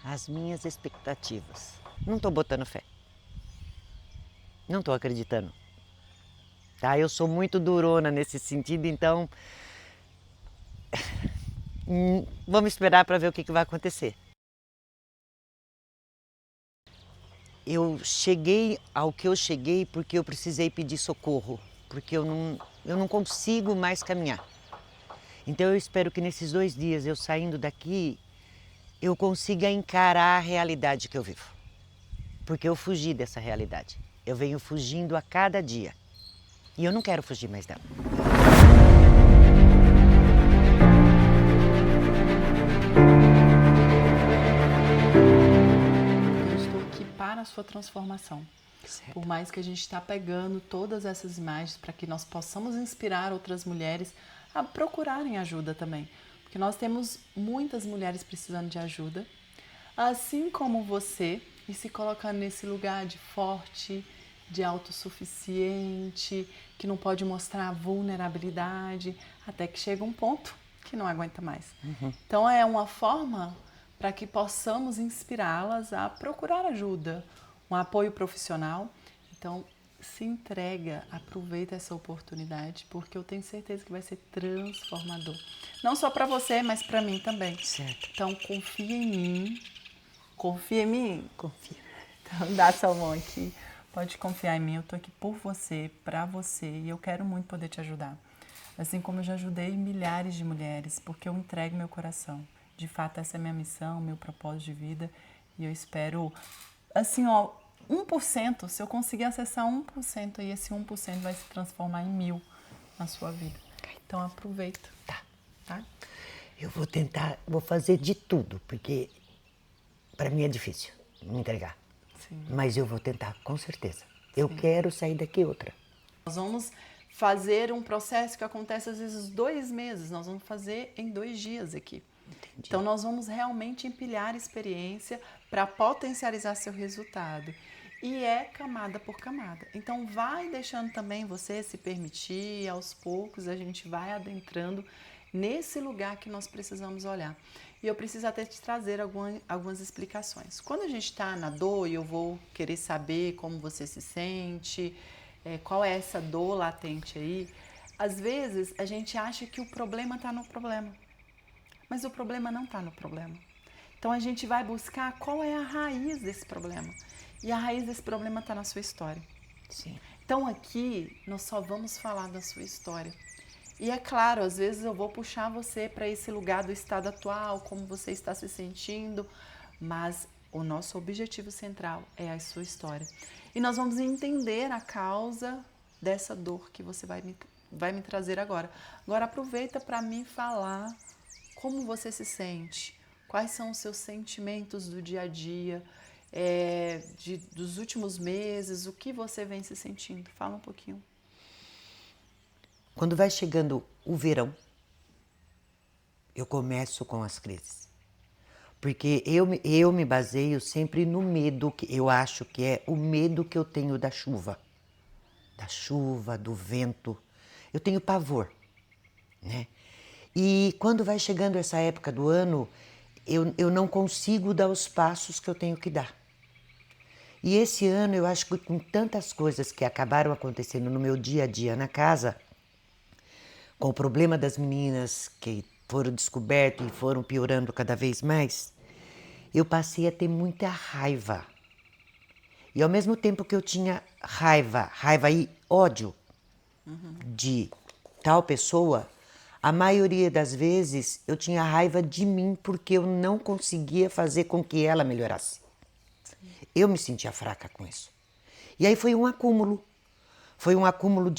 as minhas expectativas. Não tô botando fé. Não tô acreditando. Tá? Eu sou muito durona nesse sentido, então vamos esperar para ver o que vai acontecer. Eu cheguei ao que eu cheguei porque eu precisei pedir socorro, porque eu não consigo mais caminhar. Então eu espero que nesses 2 dias eu saindo daqui, eu consiga encarar a realidade que eu vivo. Porque eu fugi dessa realidade. Eu venho fugindo a cada dia. E eu não quero fugir mais dela. Eu estou aqui para a sua transformação. Certo. Por mais que a gente está pegando todas essas imagens para que nós possamos inspirar outras mulheres a procurarem ajuda também. Porque nós temos muitas mulheres precisando de ajuda, assim como você, e se colocando nesse lugar de forte, de autossuficiente, que não pode mostrar vulnerabilidade, até que chega um ponto que não aguenta mais. Então é uma forma para que possamos inspirá-las a procurar ajuda, um apoio profissional. Então, se entrega, aproveita essa oportunidade, porque eu tenho certeza que vai ser transformador. Não só para você, mas para mim também. Certo. Então, confia em mim. Confia em mim? Confia. Então, dá sua mão aqui. Pode confiar em mim. Eu tô aqui por você, para você, e eu quero muito poder te ajudar. Assim como eu já ajudei milhares de mulheres, porque eu entrego meu coração. De fato, essa é a minha missão, meu propósito de vida. E eu espero, assim, ó, 1%, se eu conseguir acessar 1%, aí esse 1% vai se transformar em 1000 na sua vida. Então, aproveita. Tá? Eu vou tentar, vou fazer de tudo, porque para mim é difícil me entregar. Sim. Mas eu vou tentar, com certeza. Eu quero sair daqui outra. Nós vamos fazer um processo que acontece às vezes 2 meses, nós vamos fazer em 2 dias aqui. Entendi. Então nós vamos realmente empilhar experiência para potencializar seu resultado. E é camada por camada. Então vai deixando também você se permitir, aos poucos a gente vai adentrando nesse lugar que nós precisamos olhar. E eu preciso até te trazer algumas explicações. Quando a gente está na dor e eu vou querer saber como você se sente, qual é essa dor latente aí, às vezes a gente acha que o problema está no problema, mas o problema não está no problema. Então a gente vai buscar qual é a raiz desse problema. E a raiz desse problema está na sua história. Sim. Então aqui nós só vamos falar da sua história. E é claro, às vezes eu vou puxar você para esse lugar do estado atual, como você está se sentindo, mas o nosso objetivo central é a sua história. E nós vamos entender a causa dessa dor que você vai me trazer agora. Agora aproveita para me falar como você se sente, quais são os seus sentimentos do dia a dia, dos últimos meses, o que você vem se sentindo. Fala um pouquinho. Quando vai chegando o verão, eu começo com as crises. Porque eu me baseio sempre no medo, que eu acho que é o medo que eu tenho da chuva. Da chuva, do vento. Eu tenho pavor, né? E quando vai chegando essa época do ano, eu não consigo dar os passos que eu tenho que dar. E esse ano eu acho que com tantas coisas que acabaram acontecendo no meu dia a dia na casa, com o problema das meninas que foram descobertos e foram piorando cada vez mais, eu passei a ter muita raiva. E ao mesmo tempo que eu tinha raiva e ódio de tal pessoa, a maioria das vezes eu tinha raiva de mim porque eu não conseguia fazer com que ela melhorasse. Eu me sentia fraca com isso. E aí foi um acúmulo. Foi um acúmulo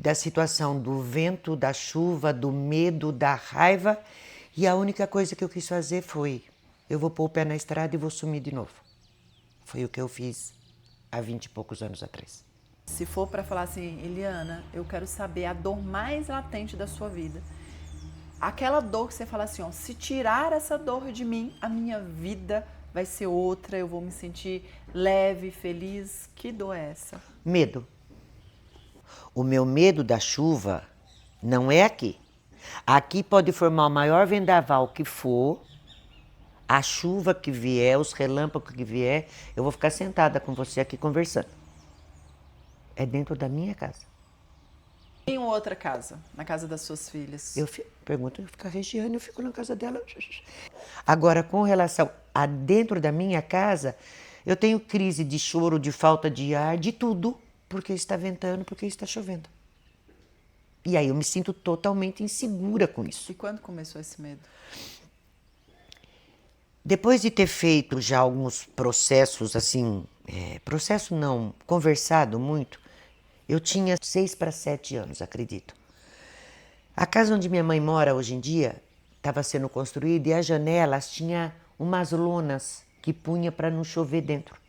da situação do vento, da chuva, do medo, da raiva. E a única coisa que eu quis fazer foi: eu vou pôr o pé na estrada e vou sumir de novo. Foi o que eu fiz há 20 e poucos anos atrás. Se for para falar assim, Eliana, eu quero saber a dor mais latente da sua vida. Aquela dor que você fala assim, ó, se tirar essa dor de mim, a minha vida vai ser outra, eu vou me sentir leve, feliz. Que dor é essa? Medo. O meu medo da chuva não é aqui. Aqui pode formar o maior vendaval que for. A chuva que vier, os relâmpagos que vier, eu vou ficar sentada com você aqui conversando. É dentro da minha casa. Em outra casa, na casa das suas filhas. Pergunta, eu fico a Regiane, eu fico na casa dela. Agora, com relação a dentro da minha casa, eu tenho crise de choro, de falta de ar, de tudo, porque está ventando, porque está chovendo. E aí eu me sinto totalmente insegura com isso. E quando começou esse medo? Depois de ter feito já alguns processos, assim, processo não, conversado muito, eu tinha 6 para 7 anos, acredito. A casa onde minha mãe mora hoje em dia estava sendo construída e as janelas tinha umas lonas que punha para não chover dentro.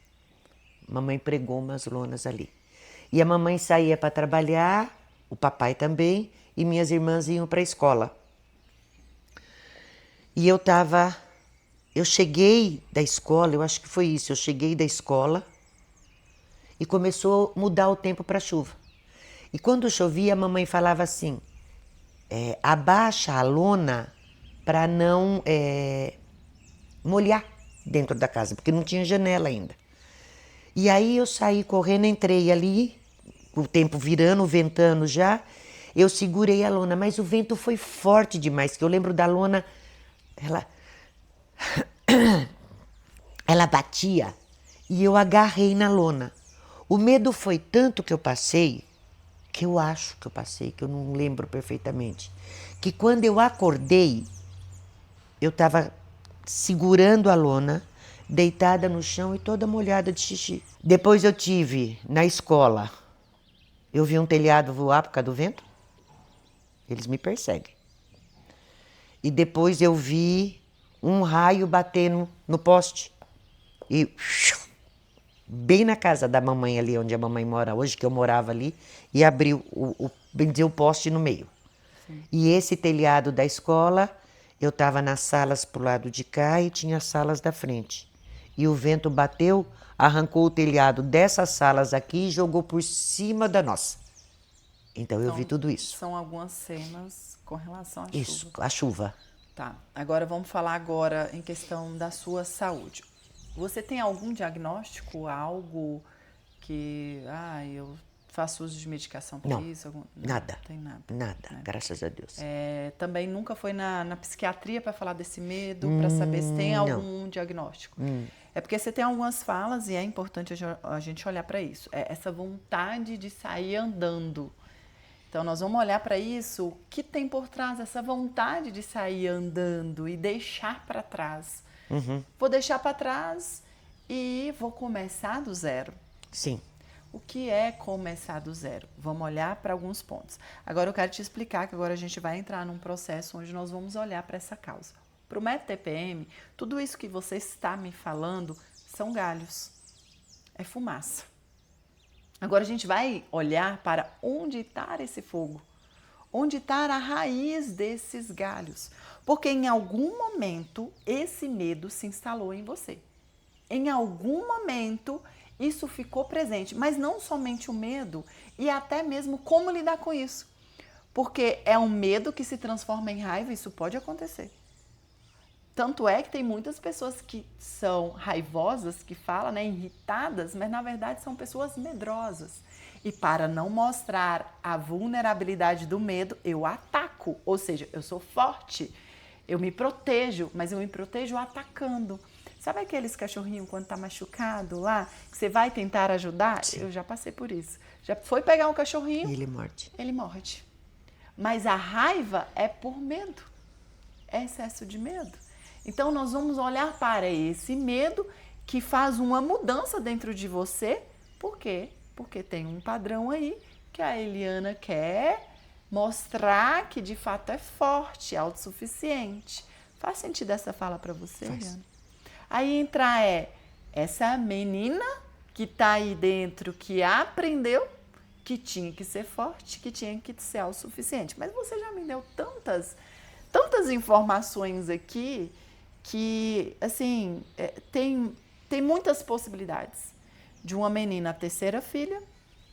Mamãe pregou umas lonas ali. E a mamãe saía para trabalhar, o papai também, e minhas irmãs iam para a escola. E eu cheguei da escola, eu acho que foi isso, eu cheguei da escola e começou a mudar o tempo para chuva. E quando chovia, a mamãe falava assim, abaixa a lona para não molhar dentro da casa, porque não tinha janela ainda. E aí eu saí correndo, entrei ali, o tempo virando, ventando já, eu segurei a lona, mas o vento foi forte demais, que eu lembro da lona, ela batia e eu agarrei na lona. O medo foi tanto que eu passei, que eu acho que eu passei, que eu não lembro perfeitamente, que quando eu acordei, eu estava segurando a lona, deitada no chão e toda molhada de xixi. Depois eu tive, na escola, eu vi um telhado voar por causa do vento, eles me perseguem. E depois eu vi um raio batendo no poste. E bem na casa da mamãe ali, onde a mamãe mora hoje, que eu morava ali, e abriu o poste no meio. Sim. E esse telhado da escola, eu estava nas salas pro lado de cá e tinha as salas da frente. E o vento bateu, arrancou o telhado dessas salas aqui e jogou por cima da nossa. Então eu vi tudo isso. São algumas cenas com relação à chuva. Isso, a chuva. Tá, agora vamos falar agora em questão da sua saúde. Você tem algum diagnóstico, algo que, eu faço uso de medicação para isso? Não, nada. Tem nada. Nada, né? Graças a Deus. Também nunca foi na psiquiatria para falar desse medo, para saber se tem algum diagnóstico. É porque você tem algumas falas e é importante a gente olhar para isso. É essa vontade de sair andando. Então, nós vamos olhar para isso, o que tem por trás essa vontade de sair andando e deixar para trás. Vou deixar para trás e vou começar do zero. Sim. O que é começar do zero? Vamos olhar para alguns pontos. Agora eu quero te explicar que agora a gente vai entrar num processo onde nós vamos olhar para essa causa. Para o método TPM, tudo isso que você está me falando são galhos, é fumaça. Agora a gente vai olhar para onde está esse fogo, onde está a raiz desses galhos. Porque em algum momento esse medo se instalou em você. Em algum momento isso ficou presente, mas não somente o medo e até mesmo como lidar com isso. Porque é um medo que se transforma em raiva, isso pode acontecer. Tanto é que tem muitas pessoas que são raivosas, que falam, né, irritadas, mas na verdade são pessoas medrosas. E para não mostrar a vulnerabilidade do medo, eu ataco, ou seja, eu sou forte, eu me protejo, mas eu me protejo atacando. Sabe aqueles cachorrinhos quando tá machucado lá, que você vai tentar ajudar? Sim. Eu já passei por isso. Já foi pegar um cachorrinho... Ele morde. Ele morde. Mas a raiva é por medo, é excesso de medo. Então, nós vamos olhar para esse medo que faz uma mudança dentro de você. Por quê? Porque tem um padrão aí que a Eliana quer mostrar que de fato é forte, autossuficiente. Faz sentido essa fala para você, Eliana? Aí entra essa menina que está aí dentro, que aprendeu que tinha que ser forte, que tinha que ser autossuficiente. Mas você já me deu tantas informações aqui que, assim, tem muitas possibilidades. De uma menina, a terceira filha,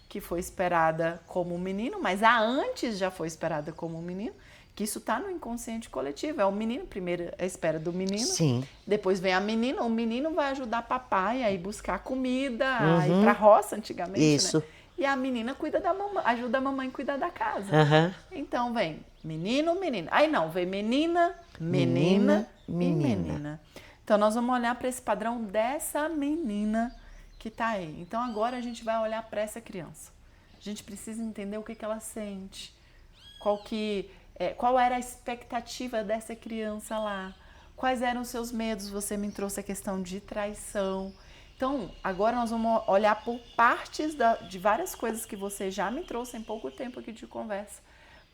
que foi esperada como um menino, mas a antes já foi esperada como um menino, que isso está no inconsciente coletivo. É o menino, primeiro a espera do menino, Sim. depois vem a menina, o menino vai ajudar papai a ir buscar comida, a ir para a roça antigamente, Isso. né? E a menina cuida da mamãe, ajuda a mamãe a cuidar da casa. Aham. Então vem menino, menina. Aí não, vem menina, Menina, e menina. menina. Então nós vamos olhar para esse padrão dessa menina que está aí. Então agora a gente vai olhar para essa criança. A gente precisa entender o que ela sente, qual era a expectativa dessa criança lá, quais eram os seus medos. Você me trouxe a questão de traição. Então, agora nós vamos olhar por partes de várias coisas que você já me trouxe em pouco tempo aqui de conversa,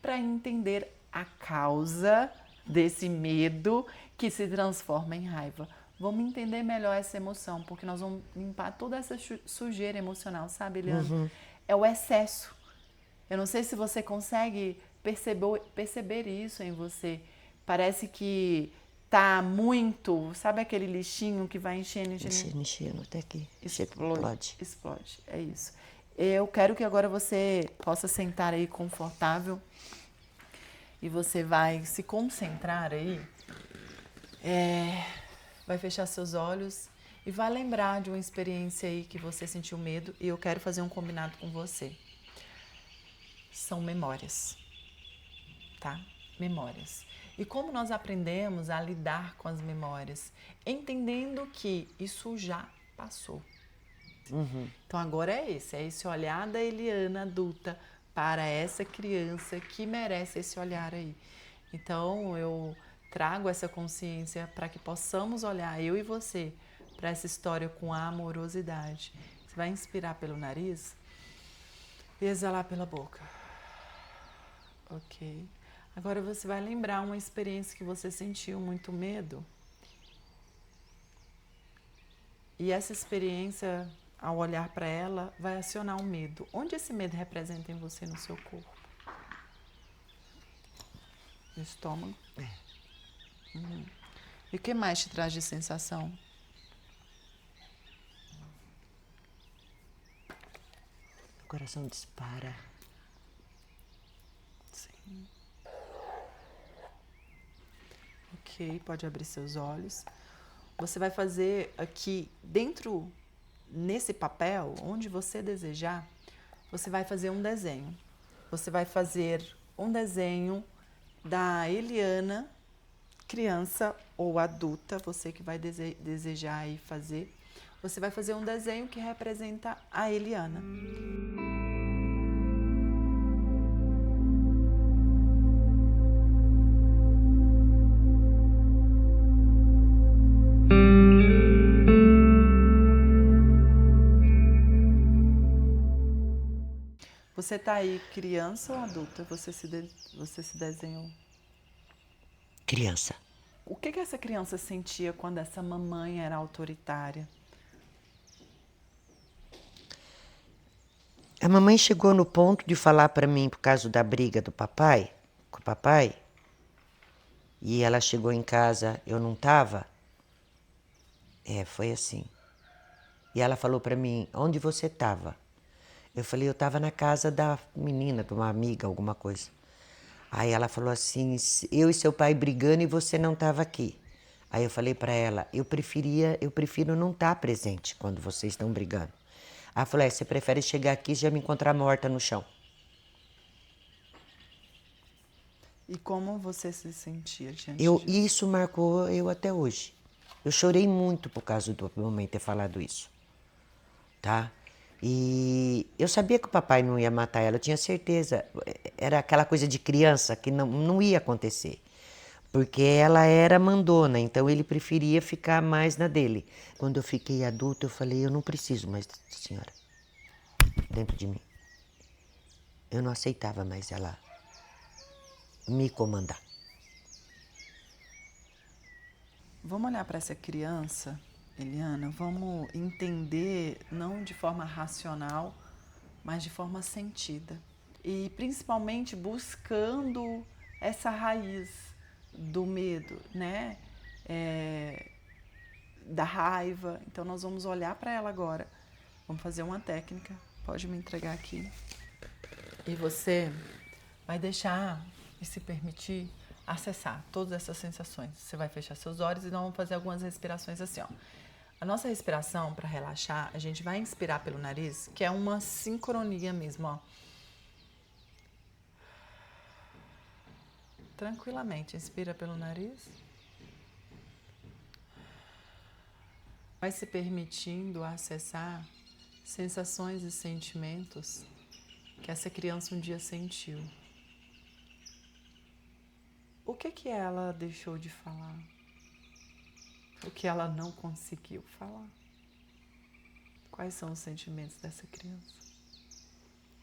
para entender a causa desse medo que se transforma em raiva. Vamos entender melhor essa emoção, porque nós vamos limpar toda essa sujeira emocional, sabe, Eliana? É o excesso. Eu não sei se você consegue perceber isso em você. Parece que tá muito, sabe aquele lixinho que vai enchendo, Enchendo até que explode. Explode, é isso. Eu quero que agora você possa sentar aí confortável e você vai se concentrar aí, vai fechar seus olhos e vai lembrar de uma experiência aí que você sentiu medo, e eu quero fazer um combinado com você. São memórias, tá? Memórias. E como nós aprendemos a lidar com as memórias? Entendendo que isso já passou. Então agora é esse olhar da Eliana adulta para essa criança que merece esse olhar aí. Então eu trago essa consciência para que possamos olhar, eu e você, para essa história com amorosidade. Você vai inspirar pelo nariz e exalar pela boca. Ok. Agora você vai lembrar uma experiência que você sentiu muito medo. E essa experiência, ao olhar para ela, vai acionar um medo. Onde esse medo representa em você, no seu corpo? No estômago? E o que mais te traz de sensação? O coração dispara. Sim. Ok, pode abrir seus olhos. Você vai fazer aqui dentro, nesse papel, onde você desejar, você vai fazer um desenho. Você vai fazer um desenho da Eliana, criança ou adulta, você que vai desejar aí fazer. Você vai fazer um desenho que representa a Eliana. Você tá aí criança ou adulta? Você se desenhou? Criança. O que essa criança sentia quando essa mamãe era autoritária? A mamãe chegou no ponto de falar para mim por causa da briga do papai, com o papai. E ela chegou em casa, eu não estava. Foi assim. E ela falou para mim, onde você estava? Eu falei, eu estava na casa da menina, de uma amiga, alguma coisa. Aí ela falou assim, eu e seu pai brigando e você não estava aqui. Aí eu falei para ela, eu prefiro não estar presente quando vocês estão brigando. Ela falou, você prefere chegar aqui e já me encontrar morta no chão. E como você se sentia diante disso? Isso marcou eu até hoje. Eu chorei muito por causa do mamãe ter falado isso, tá? E eu sabia que o papai não ia matar ela, eu tinha certeza. Era aquela coisa de criança que não ia acontecer. Porque ela era mandona, então ele preferia ficar mais na dele. Quando eu fiquei adulta, eu falei, eu não preciso mais dessa senhora dentro de mim. Eu não aceitava mais ela me comandar. Vamos olhar para essa criança, Eliana, vamos entender não de forma racional, mas de forma sentida. E principalmente buscando essa raiz do medo, né? Da raiva. Então nós vamos olhar para ela agora. Vamos fazer uma técnica. Pode me entregar aqui. E você vai deixar e se permitir acessar todas essas sensações. Você vai fechar seus olhos e nós vamos fazer algumas respirações assim, ó. A nossa respiração, para relaxar, a gente vai inspirar pelo nariz, que é uma sincronia mesmo, ó. Tranquilamente, inspira pelo nariz. Vai se permitindo acessar sensações e sentimentos que essa criança um dia sentiu. O que ela deixou de falar? O que ela não conseguiu falar? Quais são os sentimentos dessa criança?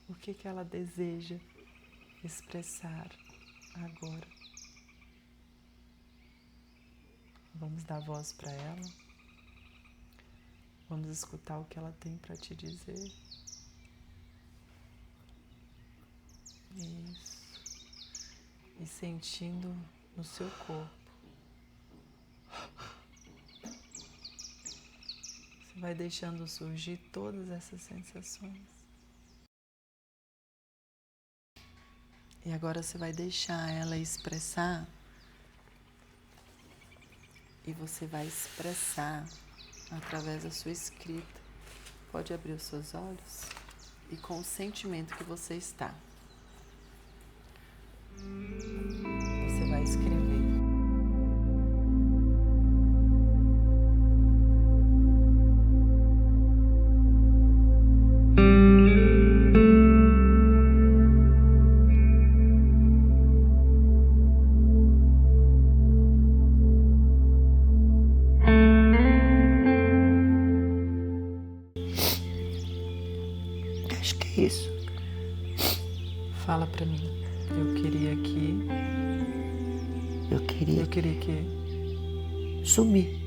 O que ela deseja expressar agora? Vamos dar voz para ela. Vamos escutar o que ela tem para te dizer. Isso. E sentindo no seu corpo. Você vai deixando surgir todas essas sensações. E agora você vai deixar ela expressar. E você vai expressar através da sua escrita. Pode abrir os seus olhos e com o sentimento que você está. Você vai escrever. Acho que é isso. Fala pra mim. Eu queria que Eu queria que sumir.